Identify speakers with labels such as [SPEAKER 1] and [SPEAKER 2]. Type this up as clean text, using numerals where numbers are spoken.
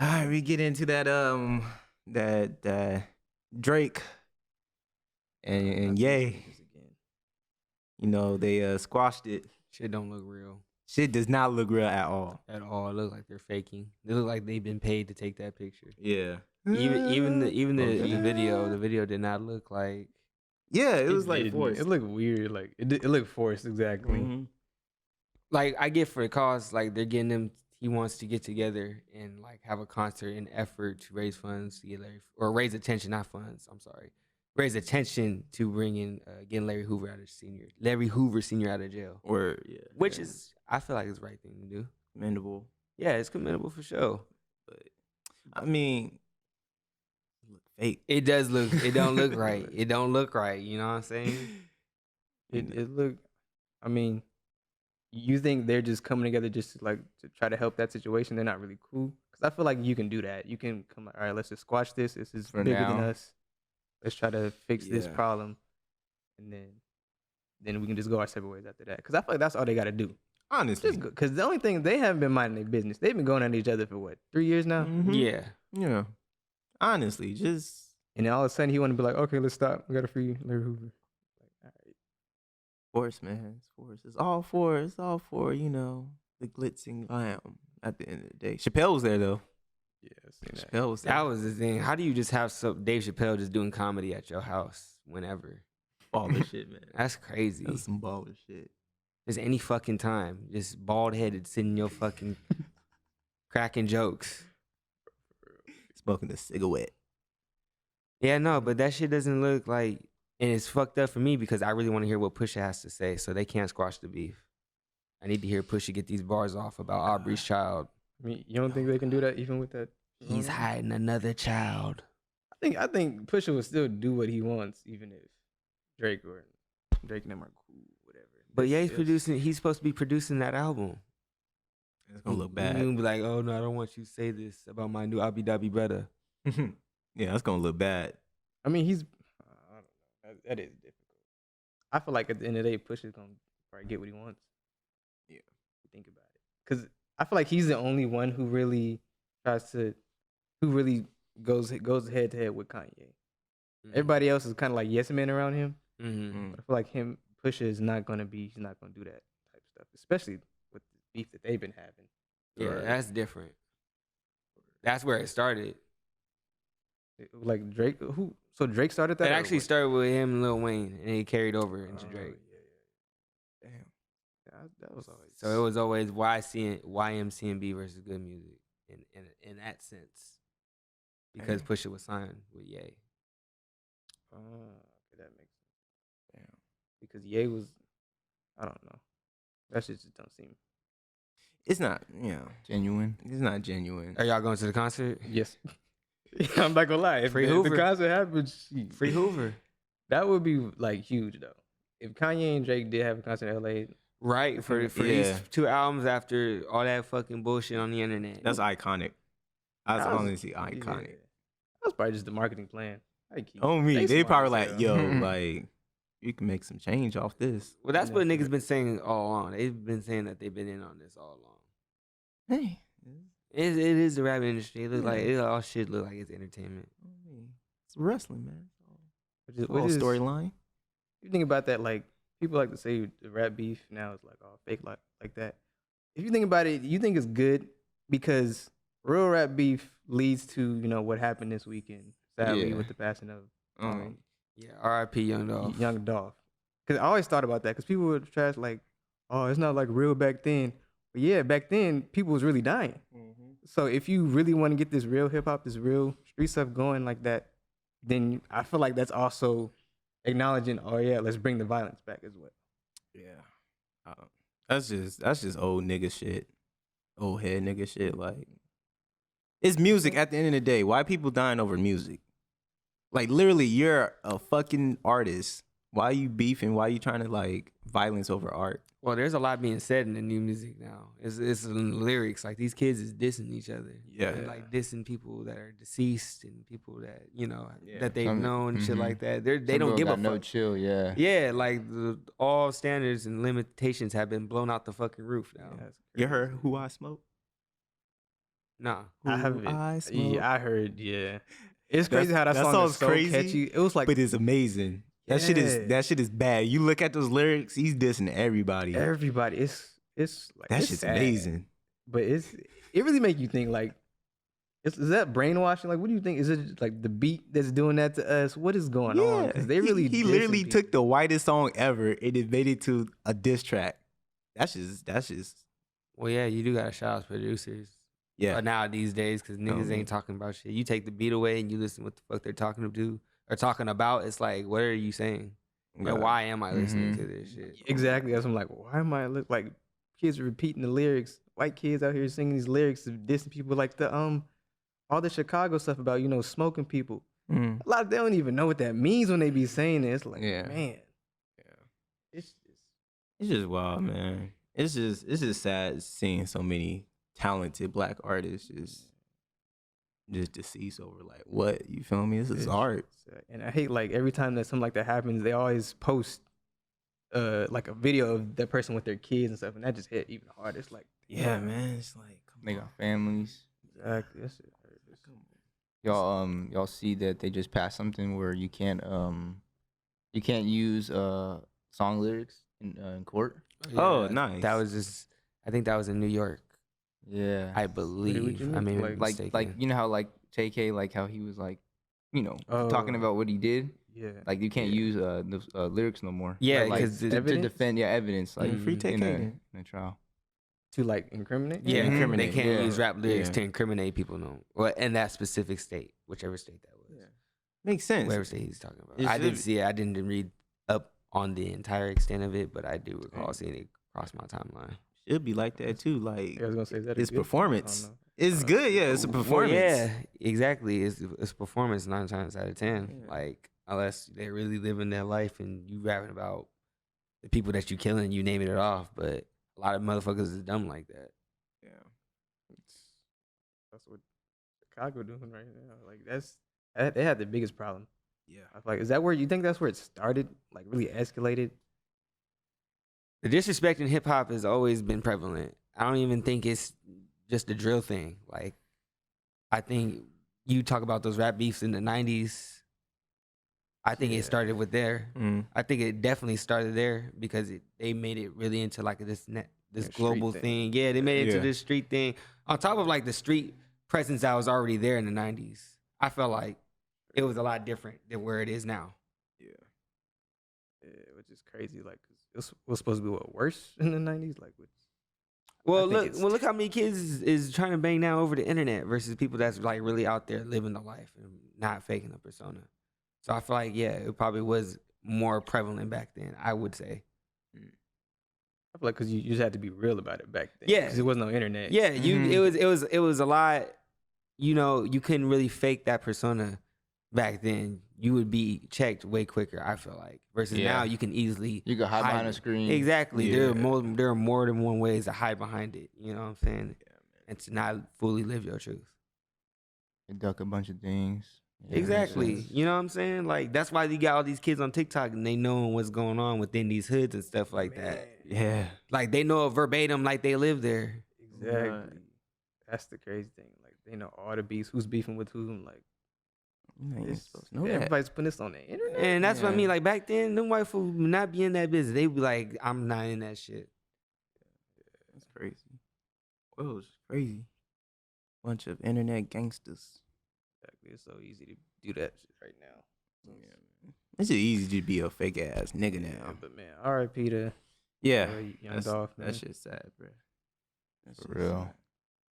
[SPEAKER 1] All right, we get into that Drake and Ye. You know, they squashed it.
[SPEAKER 2] Shit don't look real
[SPEAKER 1] Shit does not look real at all.
[SPEAKER 2] at all. It look like they're faking. They look like they've been paid to take that picture.
[SPEAKER 1] Yeah.
[SPEAKER 2] Even the
[SPEAKER 1] Okay.
[SPEAKER 2] video did not look like.
[SPEAKER 1] Yeah, it was like
[SPEAKER 3] didn't.
[SPEAKER 1] forced.
[SPEAKER 3] It looked weird. Like it looked forced. Exactly.
[SPEAKER 1] Mhm.
[SPEAKER 2] Like I get for the cause, like they're getting them. He wants to get together and like have a concert in effort to raise funds to get Larry, or raise attention, not funds. I'm sorry, raise attention to bringing getting Larry Hoover Senior out of jail,
[SPEAKER 1] Or
[SPEAKER 2] which is I feel like it's the right thing to do.
[SPEAKER 1] commendable.
[SPEAKER 2] Yeah, it's commendable for sure.
[SPEAKER 1] But I mean, it look fake.
[SPEAKER 2] It does look. It don't look right. It don't look right. You know what I'm saying?
[SPEAKER 3] It looked. I mean, you think they're just coming together just to try to help that situation? They're not really cool. Because I feel like you can do that. You can come like, all right, let's just squash this. This is
[SPEAKER 1] For
[SPEAKER 3] bigger than
[SPEAKER 1] now.
[SPEAKER 3] us. Let's try to fix this
[SPEAKER 1] Yeah.
[SPEAKER 3] problem, and then we can just go our separate ways after that. Because I feel like that's all they got to do.
[SPEAKER 1] Honestly.
[SPEAKER 3] Just because the only thing they haven't been minding their business. They've been going at each other for what, 3 years now?
[SPEAKER 1] Mhm.
[SPEAKER 2] Yeah.
[SPEAKER 1] Yeah. Honestly, just
[SPEAKER 3] And then all of a sudden he want to be like, okay, let's stop. We got to free Larry Hoover. Like, all right.
[SPEAKER 1] force, man. It's force. It's all for, the glitz and glam at the end of the day. Chappelle was there though.
[SPEAKER 3] Yeah, I seen that.
[SPEAKER 1] Chappelle was there.
[SPEAKER 2] That was the thing. How do you just have Dave Chappelle just doing comedy at your house whenever?
[SPEAKER 1] baller shit, man.
[SPEAKER 2] That's crazy.
[SPEAKER 1] That's some baller shit.
[SPEAKER 2] Just any fucking time. Just bald headed sitting in your fucking cracking jokes.
[SPEAKER 1] Smoking a cigarette.
[SPEAKER 2] Yeah, no, but that shit doesn't look like, and it's fucked up for me because I really want to hear what Pusha has to say, so they can't squash the beef. I need to hear Pusha get these bars off about Aubrey's child.
[SPEAKER 3] I mean, you don't think they can do that even with that?
[SPEAKER 2] He's hiding another child.
[SPEAKER 3] I think Pusha would still do what he wants, even if Drake and them are cool, whatever.
[SPEAKER 2] But yeah,
[SPEAKER 3] It's-
[SPEAKER 2] he's supposed to be producing that album.
[SPEAKER 1] It's gonna look
[SPEAKER 2] You're
[SPEAKER 1] bad.
[SPEAKER 2] gonna be like, oh no, I don't want you to say this about my new Abu Dhabi brother.
[SPEAKER 1] Yeah, that's gonna look bad.
[SPEAKER 3] I mean, he's. I don't know. That is difficult. I feel like at the end of the day, Pusha's gonna probably get what he wants.
[SPEAKER 1] Yeah.
[SPEAKER 3] If you think about it, because I feel like he's the only one who really goes head to head with Kanye. Everybody else is kind of like yes men around him.
[SPEAKER 2] Mm-hmm.
[SPEAKER 3] But I feel like Pusha is not gonna do that type of stuff, especially with the beef that they've been having.
[SPEAKER 2] Yeah,
[SPEAKER 1] Right.
[SPEAKER 2] that's different. That's where it started.
[SPEAKER 3] Like Drake, so Drake started that.
[SPEAKER 2] It
[SPEAKER 3] or
[SPEAKER 2] actually
[SPEAKER 3] what?
[SPEAKER 2] started with him and Lil Wayne, and it carried over into Drake.
[SPEAKER 3] Yeah.
[SPEAKER 1] Damn.
[SPEAKER 3] That was always.
[SPEAKER 2] So it was always YMCMB versus Good Music in that sense, because
[SPEAKER 1] Damn.
[SPEAKER 2] Pusha was signed with Ye.
[SPEAKER 3] Okay, that makes sense.
[SPEAKER 1] Damn.
[SPEAKER 3] Because Ye was, I don't know. That shit just don't seem.
[SPEAKER 1] It's not, genuine. It's not genuine.
[SPEAKER 2] Are y'all going to the concert?
[SPEAKER 3] Yes. I'm not gonna lie. If
[SPEAKER 2] Free
[SPEAKER 3] the
[SPEAKER 2] Hoover.
[SPEAKER 3] concert happened, shit,
[SPEAKER 2] Free Hoover.
[SPEAKER 3] that would be like huge though. If Kanye and Drake did have a concert in LA,
[SPEAKER 2] Right, for
[SPEAKER 1] Yeah.
[SPEAKER 2] these 2 albums after all that fucking bullshit on the internet.
[SPEAKER 1] That's iconic. That's
[SPEAKER 3] that was-
[SPEAKER 1] honestly iconic.
[SPEAKER 3] yeah. That was probably just the marketing plan.
[SPEAKER 1] On me, they
[SPEAKER 3] smart
[SPEAKER 1] probably
[SPEAKER 3] as
[SPEAKER 1] like,
[SPEAKER 3] hell.
[SPEAKER 1] yo, like you can make some change off this.
[SPEAKER 2] Well, that's what niggas been saying all along. They've been saying that they've been in on this all along.
[SPEAKER 1] Hey,
[SPEAKER 2] It is the rap industry. It look like all shit look like it's entertainment.
[SPEAKER 1] it's wrestling, man.
[SPEAKER 3] Which
[SPEAKER 1] All
[SPEAKER 3] is
[SPEAKER 1] storyline.
[SPEAKER 3] You think about that, like people like to say the rap beef now is like all fake like that. If you think about it, you think it's good because real rap beef leads to what happened this weekend, sadly,
[SPEAKER 1] Yeah.
[SPEAKER 3] with the passing of
[SPEAKER 2] Yeah, R.I.P. Young Dolph.
[SPEAKER 3] Young Dolph. Because I always thought about that because people would trash like, oh, it's not like real back then. But yeah, back then people was really dying. So if you really want to get this real hip hop, this real street stuff going like that, then I feel like that's also acknowledging, oh yeah, let's bring the violence back as well.
[SPEAKER 1] Yeah. That's just old nigga shit. Old head nigga shit. Like, it's music at the end of the day. Why people dying over music? Like, literally, you're a fucking artist. Why are you beefing? Why are you trying to, like, violence over art?
[SPEAKER 2] Well, there's a lot being said in the new music now. It's in the lyrics. Like, these kids is dissing each other.
[SPEAKER 1] Yeah.
[SPEAKER 2] They're, like, dissing people that are deceased and people that,
[SPEAKER 1] Yeah.
[SPEAKER 2] that they've
[SPEAKER 4] Some-
[SPEAKER 2] known and shit
[SPEAKER 4] mhm.
[SPEAKER 2] like that. They
[SPEAKER 4] Some
[SPEAKER 2] don't
[SPEAKER 4] girl
[SPEAKER 2] give a
[SPEAKER 4] got no
[SPEAKER 2] fuck.
[SPEAKER 4] chill, yeah.
[SPEAKER 2] Yeah, like, all standards and limitations have been blown out the fucking roof now.
[SPEAKER 3] Yeah, that's
[SPEAKER 1] You
[SPEAKER 3] crazy.
[SPEAKER 1] heard Who I Smoke?
[SPEAKER 2] Nah.
[SPEAKER 3] I haven't.
[SPEAKER 1] I smoke.
[SPEAKER 3] Yeah, I heard. Yeah, it's crazy how that
[SPEAKER 1] That
[SPEAKER 3] song
[SPEAKER 1] song's
[SPEAKER 3] is so
[SPEAKER 1] crazy,
[SPEAKER 3] catchy. It was like
[SPEAKER 1] but it's amazing. That shit is bad. You look at those lyrics, he's dissing everybody.
[SPEAKER 3] everybody. It's like
[SPEAKER 1] That
[SPEAKER 3] it's
[SPEAKER 1] shit's
[SPEAKER 3] sad,
[SPEAKER 1] amazing.
[SPEAKER 3] but it really make you think like. Is that brainwashing? Like, what do you think? Is it like the beat that's doing that to us? What is going on? Because they really
[SPEAKER 1] he
[SPEAKER 3] dissing
[SPEAKER 1] literally
[SPEAKER 3] people.
[SPEAKER 1] took the whitest song ever and it made it to a diss track. That's just
[SPEAKER 2] Well, yeah, you do gotta shout out producers.
[SPEAKER 1] yeah.
[SPEAKER 2] Now these days, because niggas ain't talking about shit. You take the beat away and you listen what the fuck they're talking to or talking about. It's like, what are you saying? And why am I listening to this shit?
[SPEAKER 3] Exactly. That's what I'm like. Why am I like kids are repeating the lyrics? White kids out here singing these lyrics to dissing people like the all the Chicago stuff about smoking people. A lot of they don't even know what that means when they be saying it. It's like, man, it's
[SPEAKER 1] just wild, man. It's just sad seeing so many talented black artists just deceased over like what, you feel me? This is art.
[SPEAKER 3] And I hate like every time that something like that happens, they always post like a video of that person with their kids and stuff, and that just hit even harder. It's like,
[SPEAKER 1] Yeah, man. It's like
[SPEAKER 4] They got families.
[SPEAKER 3] exactly. That's it.
[SPEAKER 4] Y'all see that they just passed something where you can't use song lyrics in court.
[SPEAKER 1] Oh, nice.
[SPEAKER 2] That was just. I think that was in New York.
[SPEAKER 4] Yeah.
[SPEAKER 2] I believe. I mean,
[SPEAKER 4] like you know how like JK, like how he was like, talking about what he did.
[SPEAKER 3] Yeah.
[SPEAKER 4] Like you can't use the lyrics no more.
[SPEAKER 2] Yeah,
[SPEAKER 4] like,
[SPEAKER 2] 'cause
[SPEAKER 4] to defend evidence like
[SPEAKER 1] free
[SPEAKER 4] in
[SPEAKER 1] TK.
[SPEAKER 4] a trial.
[SPEAKER 3] To like incriminate.
[SPEAKER 2] Yeah,
[SPEAKER 1] incriminate.
[SPEAKER 2] they can't
[SPEAKER 1] Yeah.
[SPEAKER 2] use rap lyrics
[SPEAKER 1] Yeah.
[SPEAKER 2] to incriminate people. No, well, in that specific state, whichever state that was,
[SPEAKER 1] Makes sense.
[SPEAKER 2] whatever state he's talking about.
[SPEAKER 1] It
[SPEAKER 2] I didn't
[SPEAKER 1] should-
[SPEAKER 2] see it. I didn't read up on the entire extent of it, but I do recall seeing it cross my timeline.
[SPEAKER 1] Should be like that too. Like
[SPEAKER 3] I was gonna say, is that a
[SPEAKER 1] it's
[SPEAKER 3] good-
[SPEAKER 1] performance.
[SPEAKER 3] I don't know.
[SPEAKER 1] It's good, yeah. It's a
[SPEAKER 2] Well,
[SPEAKER 1] performance.
[SPEAKER 2] yeah, exactly. It's performance 9 times out of 10. Like unless they're really living their life and you rapping about the people that you killing, you naming it off. But a lot of motherfuckers is dumb like that.
[SPEAKER 1] Yeah.
[SPEAKER 3] That's what Chicago doing right now. Like they had the biggest problem.
[SPEAKER 1] Yeah.
[SPEAKER 3] I feel like, is that where you think that's where it started? Like really escalated?
[SPEAKER 2] The disrespect in hip hop has always been prevalent. I don't even think it's just a drill thing. Like, I think you talk about those rap beefs in the 90s. I think it started with there. I think it definitely started there because they made it really into like this global thing. Yeah, they made it into this street thing. On top of like the street presence that was already there in the 90s. I felt like it was a lot different than where it is now.
[SPEAKER 3] Yeah, which is crazy. Like, 'cause it was supposed to be worse in the 90s. Like,
[SPEAKER 2] Well, look how many kids is trying to bang now over the internet versus people that's like really out there living the life and not faking a persona. So I feel like it probably was more prevalent back then. I would say.
[SPEAKER 3] I feel like because you just had to be real about it back then.
[SPEAKER 2] Yeah,
[SPEAKER 3] because there was no internet.
[SPEAKER 2] Yeah, it was a lot. You couldn't really fake that persona back then. You would be checked way quicker. I feel like versus now you can easily
[SPEAKER 4] you can hide behind a screen.
[SPEAKER 2] Exactly.
[SPEAKER 1] Yeah.
[SPEAKER 2] There are more than one ways to hide behind it. You know what I'm saying? And to not fully live your truth.
[SPEAKER 4] You duck a bunch of things. Yeah,
[SPEAKER 2] Exactly. You know what I'm saying? Like that's why you got all these kids on TikTok and they know what's going on within these hoods and stuff like that.
[SPEAKER 1] Yeah.
[SPEAKER 2] Like they know it verbatim like they live there.
[SPEAKER 3] Exactly. That's the crazy thing. Like they know all the beefs, who's beefing with whom. Like
[SPEAKER 1] You ain't supposed to know that.
[SPEAKER 3] everybody's putting this on the internet.
[SPEAKER 2] And that's what I mean. Like back then, them white folks would not be in that business. They be like, I'm not in that shit.
[SPEAKER 1] That's crazy. Well, it's crazy. Bunch of internet gangsters.
[SPEAKER 3] Exactly. It's so easy to do that shit right now.
[SPEAKER 1] It's just easy to be a fake ass nigga now.
[SPEAKER 3] But man, R.I.P. to
[SPEAKER 1] Yeah.
[SPEAKER 3] Young
[SPEAKER 1] That's,
[SPEAKER 3] Dolph. Man.
[SPEAKER 1] that shit's sad, bro. That
[SPEAKER 4] For
[SPEAKER 1] shit's
[SPEAKER 4] real.
[SPEAKER 1] sad.